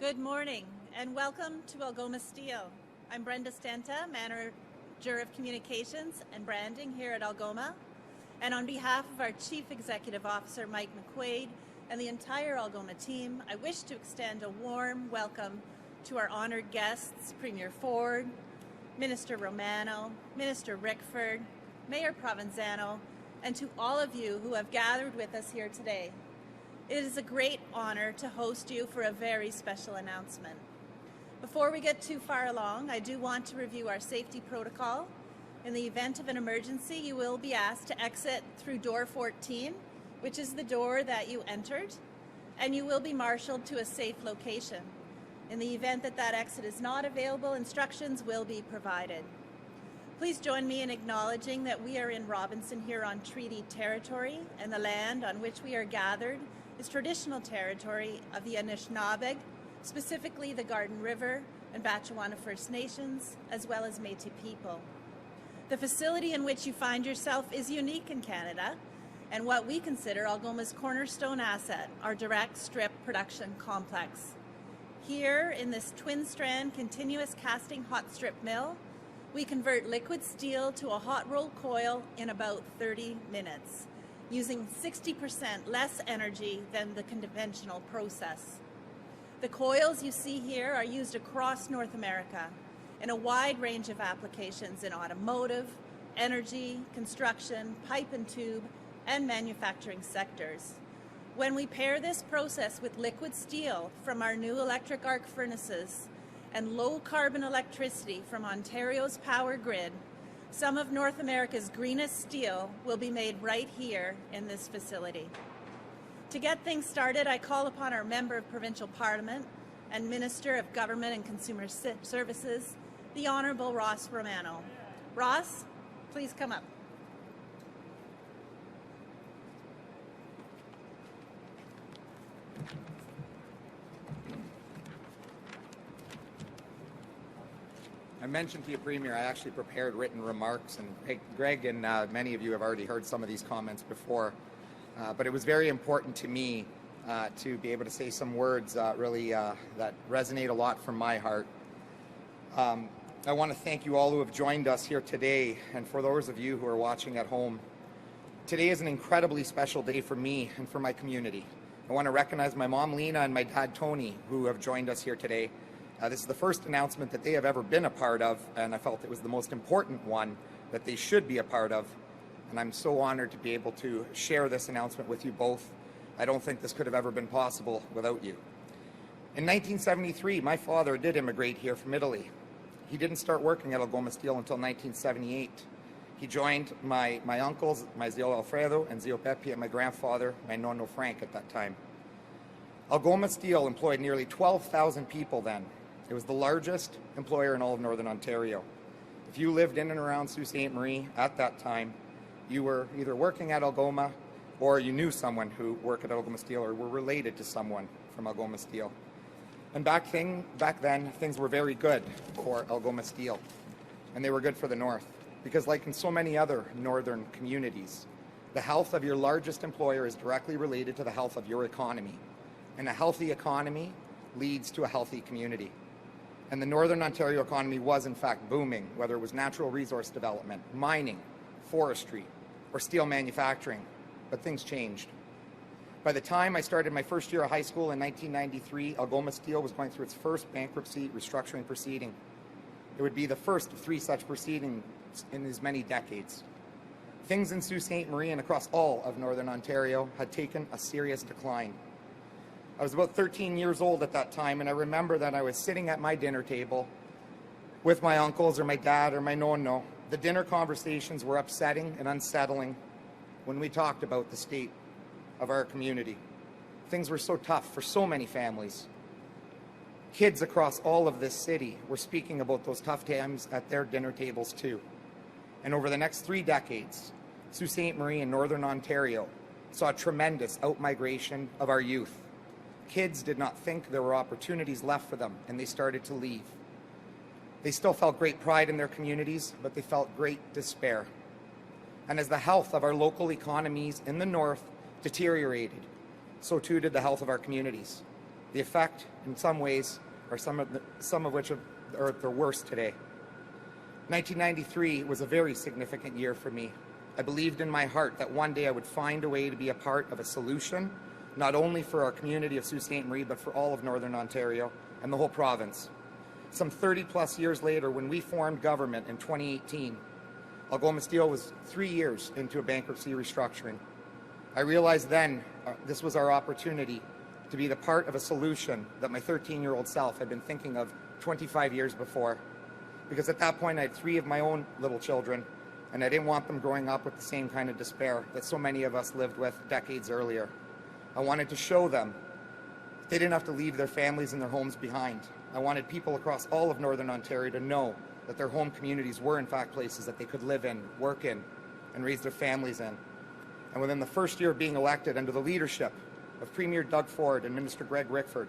Good morning and welcome to Algoma Steel. I'm Brenda Stenta, Manager of Communications and Branding here at Algoma. And on behalf of our Chief Executive Officer, Mike McQuade, and the entire Algoma team, I wish to extend a warm welcome to our honored guests, Premier Ford, Minister Romano, Minister Rickford, Mayor Provenzano, and to all of you who have gathered with us here today. It is a great honor to host you for a very special announcement. Before we get too far along, I do want to review our safety protocol. In the event of an emergency, you will be asked to exit through door 14, which is the door that you entered, and you will be marshaled to a safe location. In the event that that exit is not available, instructions will be provided. Please join me in acknowledging that we are in Robinson Huron Treaty territory, and the land on which we are gathered is traditional territory of the Anishinaabe, specifically the Garden River and Batchewana First Nations, as well as Métis people. The facility in which you find yourself is unique in Canada, and what we consider Algoma's cornerstone asset, our direct strip production complex. Here, in this twin-strand continuous casting hot strip mill, we convert liquid steel to a hot roll coil in about 30 minutes. Using 60% less energy than the conventional process. The coils you see here are used across North America in a wide range of applications in automotive, energy, construction, pipe and tube, and manufacturing sectors. When we pair this process with liquid steel from our new electric arc furnaces and low carbon electricity from Ontario's power grid, some of North America's greenest steel will be made right here in this facility. To get things started, I call upon our Member of Provincial Parliament and Minister of Government and Consumer Services, the Honourable Ross Romano. Ross, please come up. I mentioned to you, Premier, I actually prepared written remarks, and Greg and many of you have already heard some of these comments before, but it was very important to me to be able to say some words that resonate a lot from my heart. I want to thank you all who have joined us here today, and for those of you who are watching at home. Today is an incredibly special day for me and for my community. I want to recognize my mom, Lena, and my dad, Tony, who have joined us here today. This is the first announcement that they have ever been a part of, and I felt it was the most important one that they should be a part of. And I'm so honored to be able to share this announcement with you both. I don't think this could have ever been possible without you. In 1973, my father did immigrate here from Italy. He didn't start working at Algoma Steel until 1978. He joined my uncles, my zio Alfredo and zio Pepe, and my grandfather, my nonno Frank at that time. Algoma Steel employed nearly 12,000 people then. It was the largest employer in all of Northern Ontario. If you lived in and around Sault Ste. Marie at that time, you were either working at Algoma or you knew someone who worked at Algoma Steel or were related to someone from Algoma Steel. And back then, things were very good for Algoma Steel, and they were good for the North, because like in so many other northern communities, the health of your largest employer is directly related to the health of your economy, and a healthy economy leads to a healthy community. And the Northern Ontario economy was in fact booming, whether it was natural resource development, mining, forestry, or steel manufacturing, but things changed. By the time I started my first year of high school in 1993, Algoma Steel was going through its first bankruptcy restructuring proceeding. It would be the first of 3 such proceedings in as many decades. Things in Sault Ste. Marie and across all of Northern Ontario had taken a serious decline. I was about 13 years old at that time, and I remember that I was sitting at my dinner table with my uncles or my dad or my nonno. The dinner conversations were upsetting and unsettling when we talked about the state of our community. Things were so tough for so many families. Kids across all of this city were speaking about those tough times at their dinner tables too. And over the next 3 decades, Sault Ste. Marie and Northern Ontario saw a tremendous outmigration of our youth. Kids did not think there were opportunities left for them, and they started to leave. They still felt great pride in their communities, but they felt great despair. And as the health of our local economies in the North deteriorated, so too did the health of our communities. The effect, in some ways, are some of which are at their worst today. 1993 was a very significant year for me. I believed in my heart that one day I would find a way to be a part of a solution, not only for our community of Sault Ste. Marie, but for all of Northern Ontario and the whole province. Some 30-plus years later, when we formed government in 2018, Algoma Steel was 3 years into a bankruptcy restructuring. I realized then this was our opportunity to be the part of a solution that my 13-year-old self had been thinking of 25 years before. Because at that point, I had 3 of my own little children, and I didn't want them growing up with the same kind of despair that so many of us lived with decades earlier. I wanted to show them they didn't have to leave their families and their homes behind. I wanted people across all of Northern Ontario to know that their home communities were in fact places that they could live in, work in, and raise their families in. And within the first year of being elected, under the leadership of Premier Doug Ford and Minister Greg Rickford,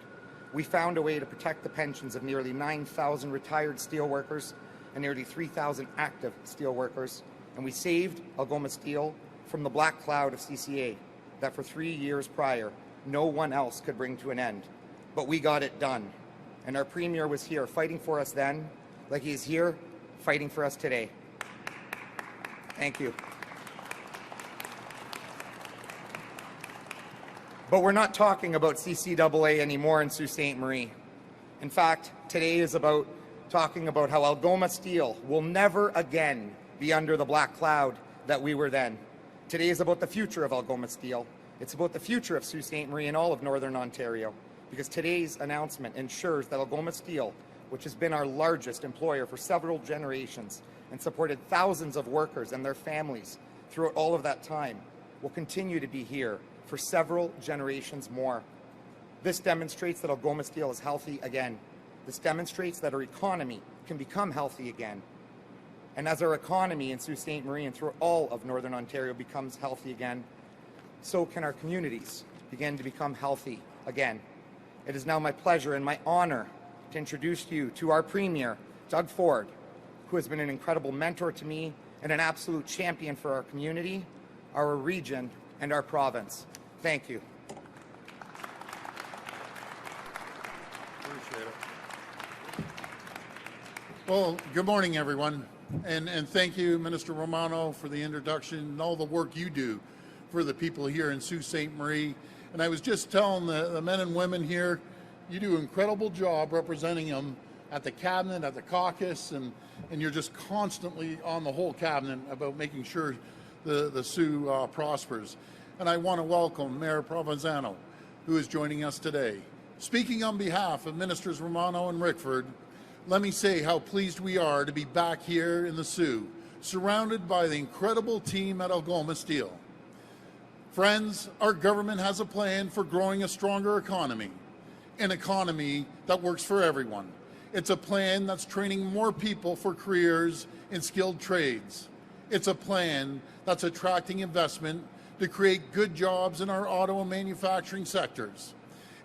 we found a way to protect the pensions of nearly 9,000 retired steelworkers and nearly 3,000 active steelworkers, and we saved Algoma Steel from the black cloud of CCA that for 3 years prior, no one else could bring to an end. But we got it done. And our Premier was here fighting for us then, like he is here fighting for us today. Thank you. But we're not talking about CCAA anymore in Sault Ste. Marie. In fact, today is about talking about how Algoma Steel will never again be under the black cloud that we were then. Today is about the future of Algoma Steel. It's about the future of Sault Ste. Marie and all of Northern Ontario, because today's announcement ensures that Algoma Steel, which has been our largest employer for several generations and supported thousands of workers and their families throughout all of that time, will continue to be here for several generations more. This demonstrates that Algoma Steel is healthy again. This demonstrates that our economy can become healthy again. And as our economy in Sault Ste. Marie and through all of Northern Ontario becomes healthy again, so can our communities begin to become healthy again. It is now my pleasure and my honor to introduce you to our Premier, Doug Ford, who has been an incredible mentor to me and an absolute champion for our community, our region, and our province. Thank you. Appreciate it. Well, good morning, everyone. And thank you, Minister Romano, for the introduction and all the work you do for the people here in Sault Ste. Marie. And I was just telling the men and women here, you do an incredible job representing them at the cabinet, at the caucus, and you're just constantly on the whole cabinet about making sure the Sioux prospers. And I want to welcome Mayor Provenzano, who is joining us today. Speaking on behalf of Ministers Romano and Rickford, let me say how pleased we are to be back here in the Sioux, surrounded by the incredible team at Algoma Steel. Friends, our government has a plan for growing a stronger economy, an economy that works for everyone. It's a plan that's training more people for careers in skilled trades. It's a plan that's attracting investment to create good jobs in our auto and manufacturing sectors.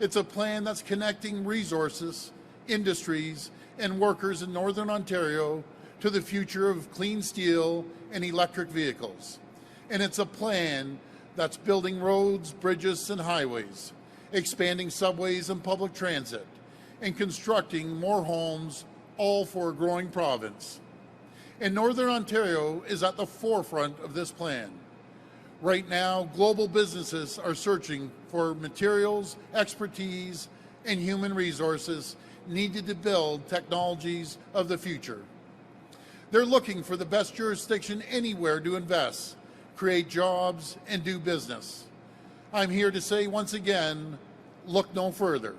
It's a plan that's connecting resources, industries, and workers in Northern Ontario to the future of clean steel and electric vehicles. And it's a plan that's building roads, bridges, and highways, expanding subways and public transit, and constructing more homes, all for a growing province. And Northern Ontario is at the forefront of this plan. Right now, global businesses are searching for materials, expertise, and human resources needed to build technologies of the future. They're looking for the best jurisdiction anywhere to invest, create jobs, and do business. I'm here to say once again, look no further.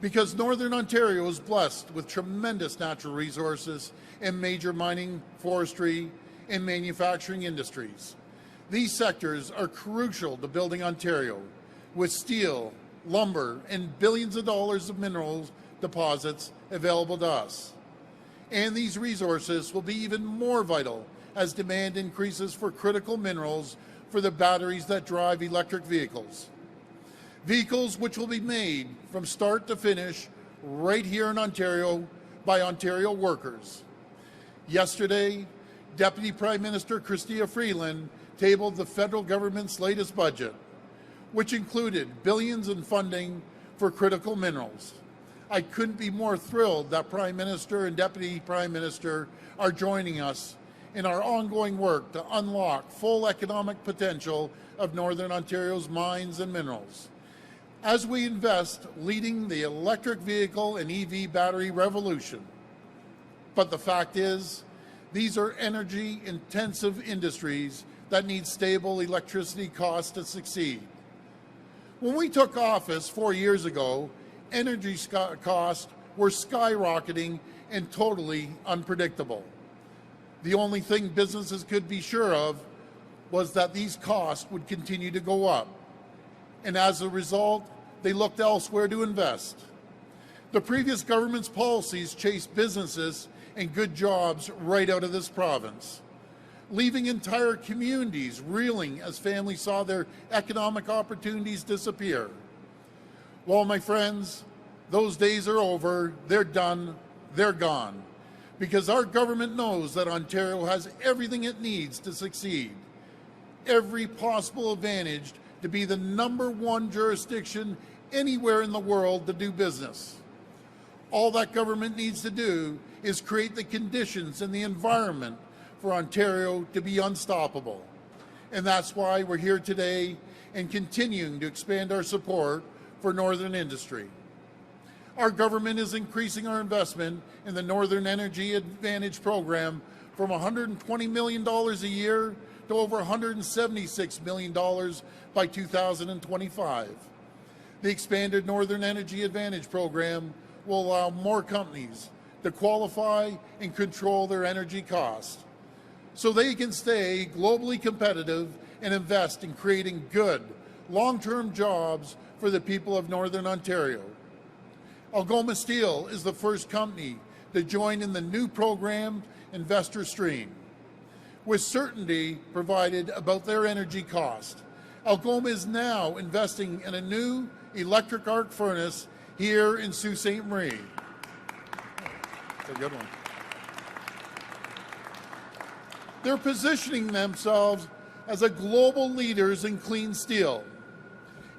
Because Northern Ontario is blessed with tremendous natural resources and major mining, forestry, and manufacturing industries. These sectors are crucial to building Ontario, with steel, lumber, and billions of dollars of minerals deposits available to us. And these resources will be even more vital as demand increases for critical minerals for the batteries that drive electric vehicles. Vehicles which will be made from start to finish right here in Ontario by Ontario workers. Yesterday, Deputy Prime Minister Chrystia Freeland tabled the federal government's latest budget, which included billions in funding for critical minerals. I couldn't be more thrilled that Prime Minister and Deputy Prime Minister are joining us in our ongoing work to unlock full economic potential of Northern Ontario's mines and minerals. As we invest leading the electric vehicle and EV battery revolution. But the fact is, these are energy-intensive industries that need stable electricity costs to succeed. When we took office 4 years ago, energy costs were skyrocketing and totally unpredictable. The only thing businesses could be sure of was that these costs would continue to go up. And as a result, they looked elsewhere to invest. The previous government's policies chased businesses and good jobs right out of this province, leaving entire communities reeling as families saw their economic opportunities disappear. Well, my friends, those days are over, they're done, they're gone, because our government knows that Ontario has everything it needs to succeed, every possible advantage to be the #1 jurisdiction anywhere in the world to do business. All that government needs to do is create the conditions and the environment for Ontario to be unstoppable. And that's why we're here today and continuing to expand our support for Northern industry. Our government is increasing our investment in the Northern Energy Advantage program from $120 million a year to over $176 million by 2025. The expanded Northern Energy Advantage program will allow more companies to qualify and control their energy costs so they can stay globally competitive and invest in creating good, long-term jobs for the people of Northern Ontario. Algoma Steel is the first company to join in the new program Investor Stream. With certainty provided about their energy cost, Algoma is now investing in a new electric arc furnace here in Sault Ste. Marie. That's a good one. They're positioning themselves as a global leaders in clean steel.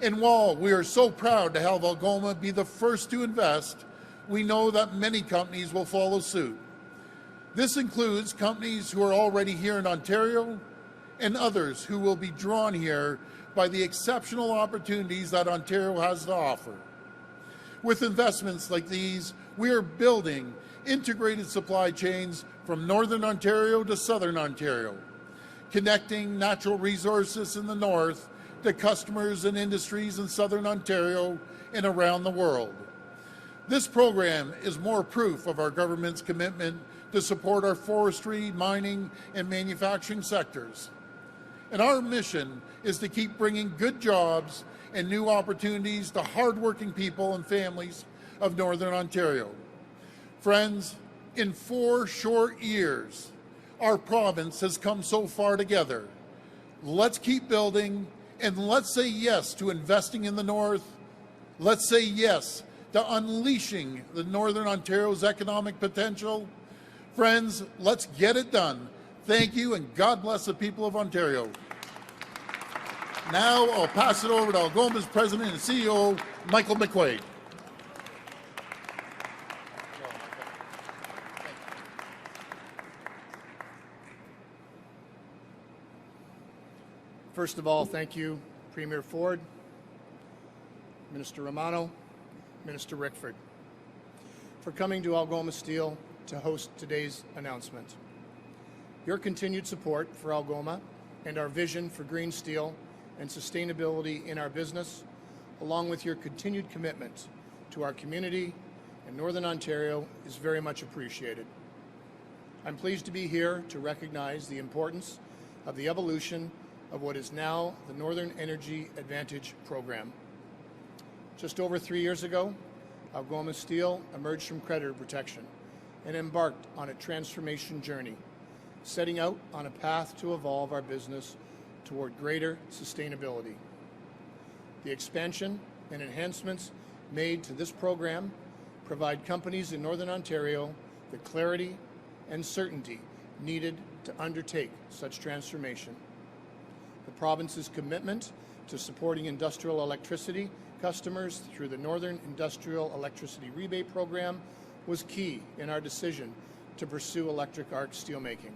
And while we are so proud to have Algoma be the first to invest, we know that many companies will follow suit. This includes companies who are already here in Ontario and others who will be drawn here by the exceptional opportunities that Ontario has to offer. With investments like these, we are building integrated supply chains from Northern Ontario to Southern Ontario, connecting natural resources in the north to customers and industries in Southern Ontario and around the world. This program is more proof of our government's commitment to support our forestry, mining, and manufacturing sectors. And our mission is to keep bringing good jobs and new opportunities to hardworking people and families of Northern Ontario. Friends, in 4 short years, our province has come so far together. Let's keep building, and let's say yes to investing in the North. Let's say yes to unleashing the Northern Ontario's economic potential. Friends, let's get it done. Thank you, and God bless the people of Ontario. Now I'll pass it over to Algoma's President and CEO, Michael McQuade. First of all, thank you, Premier Ford, Minister Romano, Minister Rickford, for coming to Algoma Steel to host today's announcement. Your continued support for Algoma and our vision for green steel and sustainability in our business, along with your continued commitment to our community and Northern Ontario, is very much appreciated. I'm pleased to be here to recognize the importance of the evolution of what is now the Northern Energy Advantage program. Just over 3 years ago, Algoma Steel emerged from creditor protection and embarked on a transformation journey, setting out on a path to evolve our business toward greater sustainability. The expansion and enhancements made to this program provide companies in Northern Ontario the clarity and certainty needed to undertake such transformation. The province's commitment to supporting industrial electricity customers through the Northern Industrial Electricity Rebate Program was key in our decision to pursue electric arc steelmaking.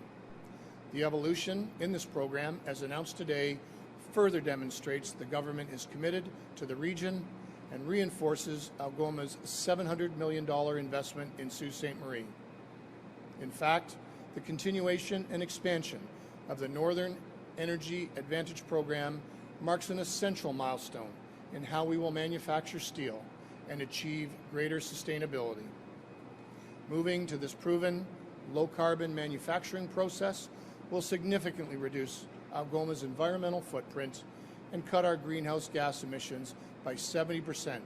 The evolution in this program, as announced today, further demonstrates the government is committed to the region and reinforces Algoma's $700 million investment in Sault Ste. Marie. In fact, the continuation and expansion of the Northern Energy Advantage Program marks an essential milestone in how we will manufacture steel and achieve greater sustainability. Moving to this proven, low-carbon manufacturing process will significantly reduce Algoma's environmental footprint and cut our greenhouse gas emissions by 70%,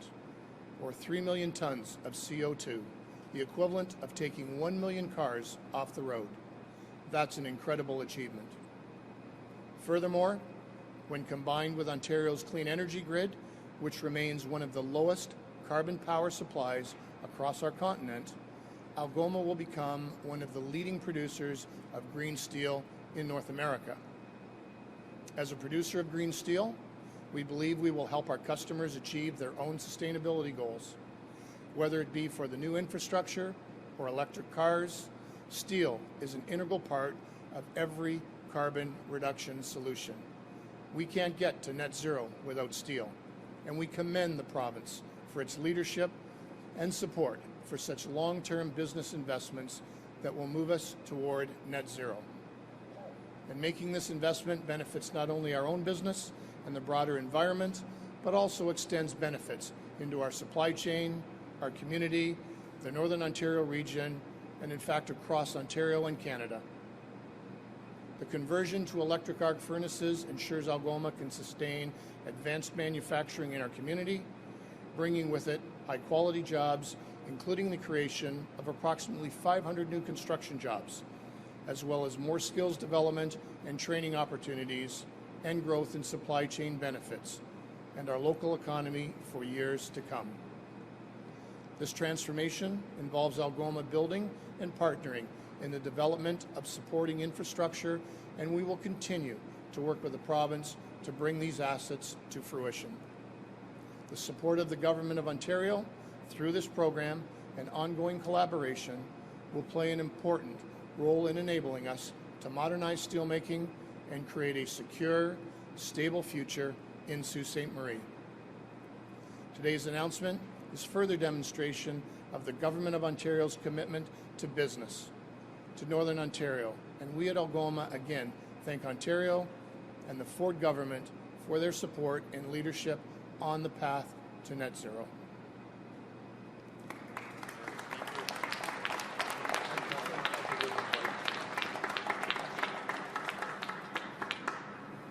or 3 million tons of CO2, the equivalent of taking 1 million cars off the road. That's an incredible achievement. Furthermore, when combined with Ontario's clean energy grid, which remains one of the lowest carbon power supplies across our continent, Algoma will become one of the leading producers of green steel in North America. As a producer of green steel, we believe we will help our customers achieve their own sustainability goals. Whether it be for the new infrastructure or electric cars, steel is an integral part of every carbon reduction solution. We can't get to net zero without steel, and we commend the province for its leadership and support for such long-term business investments that will move us toward net zero. And making this investment benefits not only our own business and the broader environment, but also extends benefits into our supply chain, our community, the Northern Ontario region, and in fact across Ontario and Canada. The conversion to electric arc furnaces ensures Algoma can sustain advanced manufacturing in our community, bringing with it high-quality jobs, including the creation of approximately 500 new construction jobs, as well as more skills development and training opportunities and growth in supply chain benefits, and our local economy for years to come. This transformation involves Algoma building and partnering in the development of supporting infrastructure, and we will continue to work with the province to bring these assets to fruition. The support of the Government of Ontario through this program and ongoing collaboration will play an important role in enabling us to modernize steelmaking and create a secure, stable future in Sault Ste. Marie. Today's announcement is further demonstration of the Government of Ontario's commitment to business, to Northern Ontario, and we at Algoma again thank Ontario and the Ford government for their support and leadership on the path to net zero.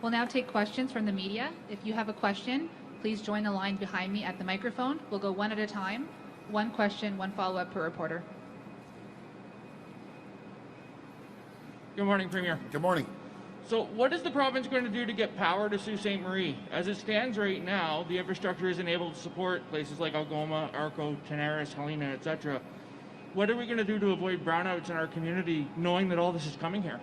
We'll now take questions from the media. If you have a question, please join the line behind me at the microphone. We'll go one at a time. One question, one follow-up per reporter. Good morning, Premier. Good morning. So what is the province going to do to get power to Sault Ste. Marie? As it stands right now, the infrastructure isn't able to support places like Algoma, Arco, Tenaris, Helena, etc. What are we going to do to avoid brownouts in our community, knowing that all this is coming here?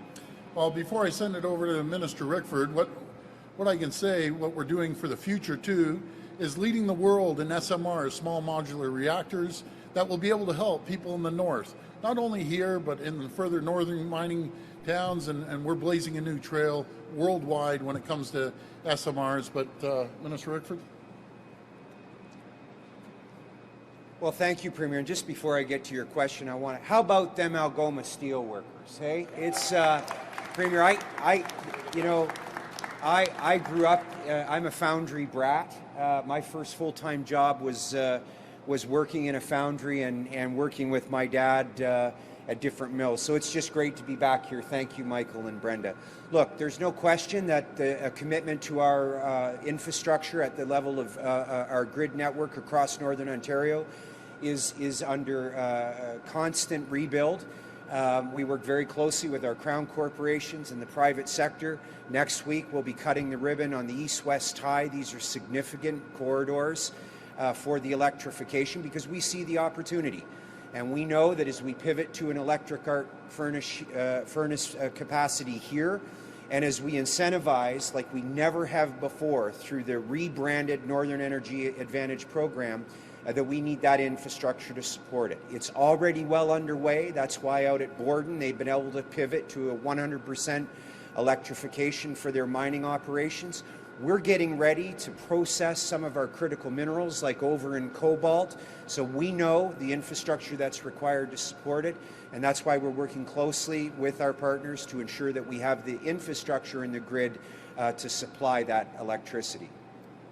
Well, before I send it over to Minister Rickford, what I can say, what we're doing for the future too, is leading the world in SMRs, small modular reactors, that will be able to help people in the north, not only here, but in the further northern mining towns, and we're blazing a new trail worldwide when it comes to SMRs. But Minister Rickford? Well, thank you, Premier. And just before I get to your question, how about them Algoma Steel workers, hey? It's, Premier, I grew up, I'm a foundry brat. My first full-time job was working in a foundry and working with my dad at different mills. So it's just great to be back here. Thank you, Michael and Brenda. Look, there's no question that a commitment to our infrastructure at the level of our grid network across Northern Ontario is under constant rebuild. We work very closely with our Crown corporations and the private sector. Next week, we'll be cutting the ribbon on the east-west tie. These are significant corridors for the electrification because we see the opportunity. And we know that as we pivot to an electric arc furnace capacity here And as we incentivize, like we never have before, through the rebranded Northern Energy Advantage program, that we need that infrastructure to support it. It's already well underway. That's why out at Borden, they've been able to pivot to a 100% electrification for their mining operations. We're getting ready to process some of our critical minerals, like over in cobalt, so we know the infrastructure that's required to support it, and that's why we're working closely with our partners to ensure that we have the infrastructure in the grid to supply that electricity.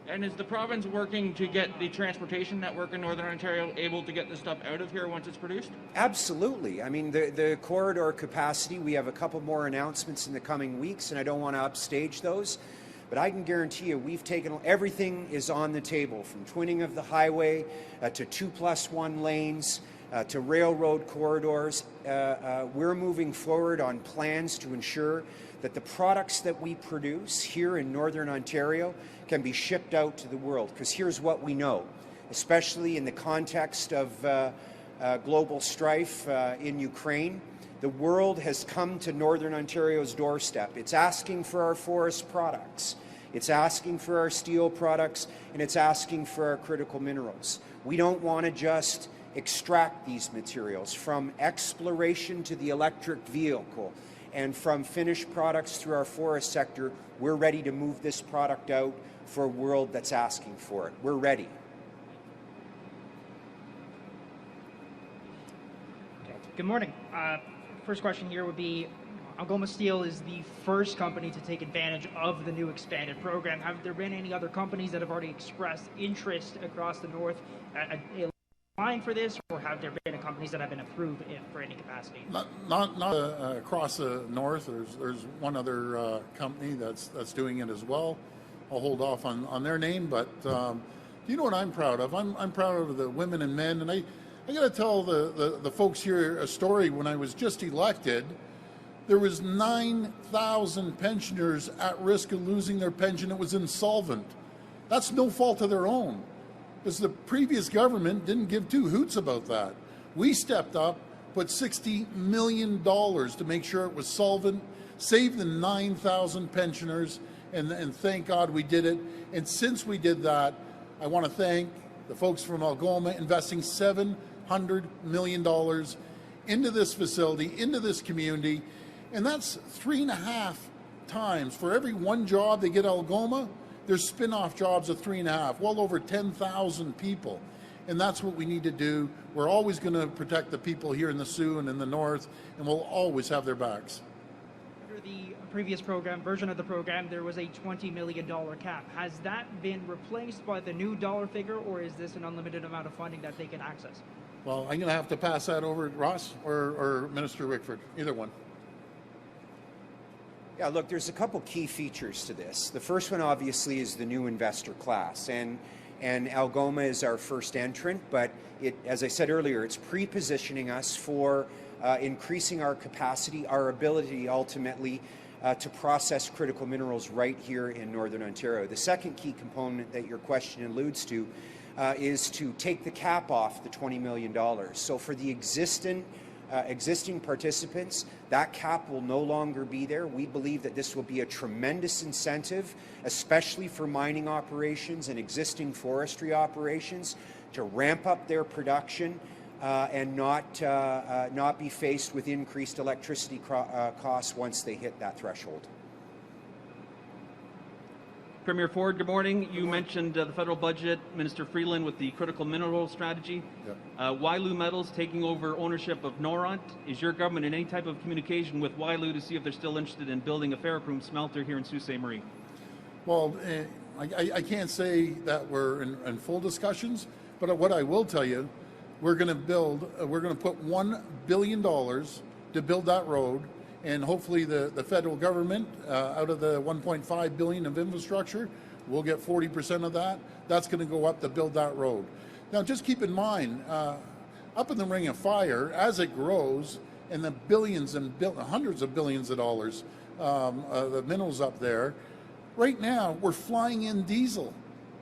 And is the province working to get the transportation network in Northern Ontario able to get this stuff out of here once it's produced? Absolutely. I mean, the corridor capacity, we have a couple more announcements in the coming weeks, and I don't want to upstage those. But I can guarantee you, we've taken, everything is on the table, from twinning of the highway to 2+1 lanes to railroad corridors. We're moving forward on plans to ensure that the products that we produce here in Northern Ontario can be shipped out to the world. Because here's what we know, especially in the context of global strife in Ukraine. The world has come to Northern Ontario's doorstep. It's asking for our forest products, it's asking for our steel products, and it's asking for our critical minerals. We don't want to just extract these materials. From exploration to the electric vehicle, and from finished products through our forest sector, we're ready to move this product out for a world that's asking for it. We're ready. Okay. Good morning. First question here would be, Algoma Steel is the first company to take advantage of the new expanded program. Have there been any other companies that have already expressed interest across the north applying for this, or have there been companies that have been approved for any capacity? Not across the north. There's one other company that's doing it as well. I'll hold off on their name, but you know what I'm proud of? I'm proud of the women and men, and I got to tell the folks here a story. When I was just elected, there was 9,000 pensioners at risk of losing their pension. It was insolvent. That's no fault of their own, because the previous government didn't give two hoots about that. We stepped up, put $60 million to make sure it was solvent, saved the 9,000 pensioners, and thank God we did it. And since we did that, I want to thank the folks from Algoma investing $700 million into this facility, into this community, and that's 3.5 times. For every one job they get at Algoma, there's spin-off jobs of 3.5, well over 10,000 people. And that's what we need to do. We're always going to protect the people here in the Soo and in the north, and we'll always have their backs. Under the previous version of the program, there was a $20 million cap. Has that been replaced by the new dollar figure, or is this an unlimited amount of funding that they can access? Well, I'm going to have to pass that over to Ross or Minister Rickford, either one. Yeah, look, there's a couple key features to this. The first one, obviously, is the new investor class, and Algoma is our first entrant, but as I said earlier, it's pre-positioning us for increasing our capacity, our ability ultimately to process critical minerals right here in Northern Ontario. The second key component that your question alludes to is to take the cap off the $20 million. So for the existing participants, that cap will no longer be there. We believe that this will be a tremendous incentive, especially for mining operations and existing forestry operations, to ramp up their production and not be faced with increased electricity costs once they hit that threshold. Premier Ford, good morning. You mentioned the federal budget, Minister Freeland with the critical mineral strategy. Yep. Wyloo Metals taking over ownership of Noront. Is your government in any type of communication with Wyloo to see if they're still interested in building a ferrochrome smelter here in Sault Ste. Marie? Well, I can't say that we're in full discussions, but what I will tell you, we're going to put $1 billion to build that road. And hopefully the federal government, out of the $1.5 billion of infrastructure, will get 40% of that. That's going to go up to build that road. Now, just keep in mind, up in the Ring of Fire, as it grows, and the billions and hundreds of billions of dollars, the minerals up there, right now we're flying in diesel.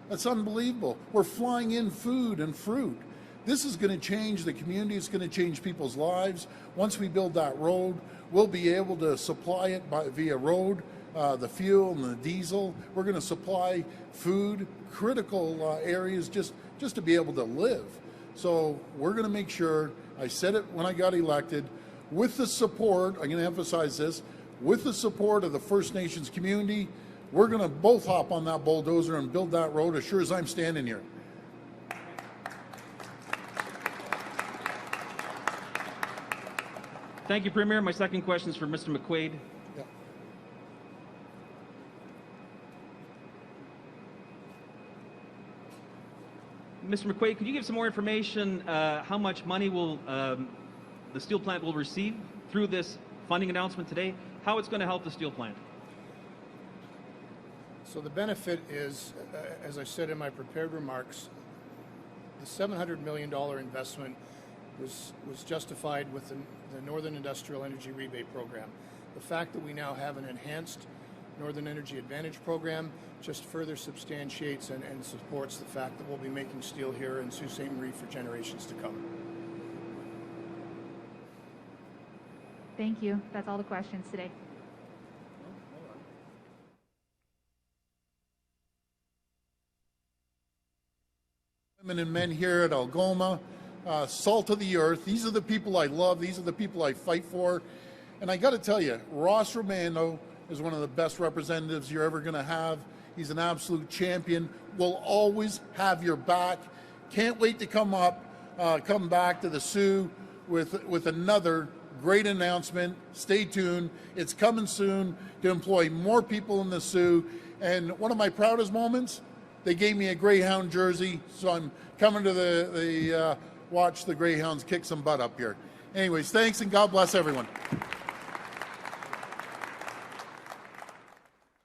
That's unbelievable. We're flying in food and fruit. This is going to change the community. It's going to change people's lives. Once we build that road, we'll be able to supply it via road the fuel and the diesel. We're going to supply food, critical areas just to be able to live. So we're going to make sure, I said it when I got elected, with the support, I'm going to emphasize this, with the support of the First Nations community, we're going to both hop on that bulldozer and build that road as sure as I'm standing here. Thank you, Premier. My second question is for Mr. McQuade. Yeah. Mr. McQuade, could you give some more information how much money will the steel plant will receive through this funding announcement today? How it's going to help the steel plant? So the benefit is, as I said in my prepared remarks, the $700 million investment was justified with the Northern Industrial Energy Rebate Program. The fact that we now have an enhanced Northern Energy Advantage Program just further substantiates and supports the fact that we'll be making steel here in Sault Ste. Marie for generations to come. Thank you. That's all the questions today. Women and men here at Algoma, salt of the earth. These are the people I love. These are the people I fight for. And I got to tell you, Ross Romano is one of the best representatives you're ever going to have. He's an absolute champion. We'll always have your back. Can't wait to come back to the Sioux with another great announcement. Stay tuned. It's coming soon to employ more people in the Sioux. And one of my proudest moments, they gave me a Greyhound jersey, so I'm coming to watch the Greyhounds kick some butt up here. Anyways, thanks and God bless everyone.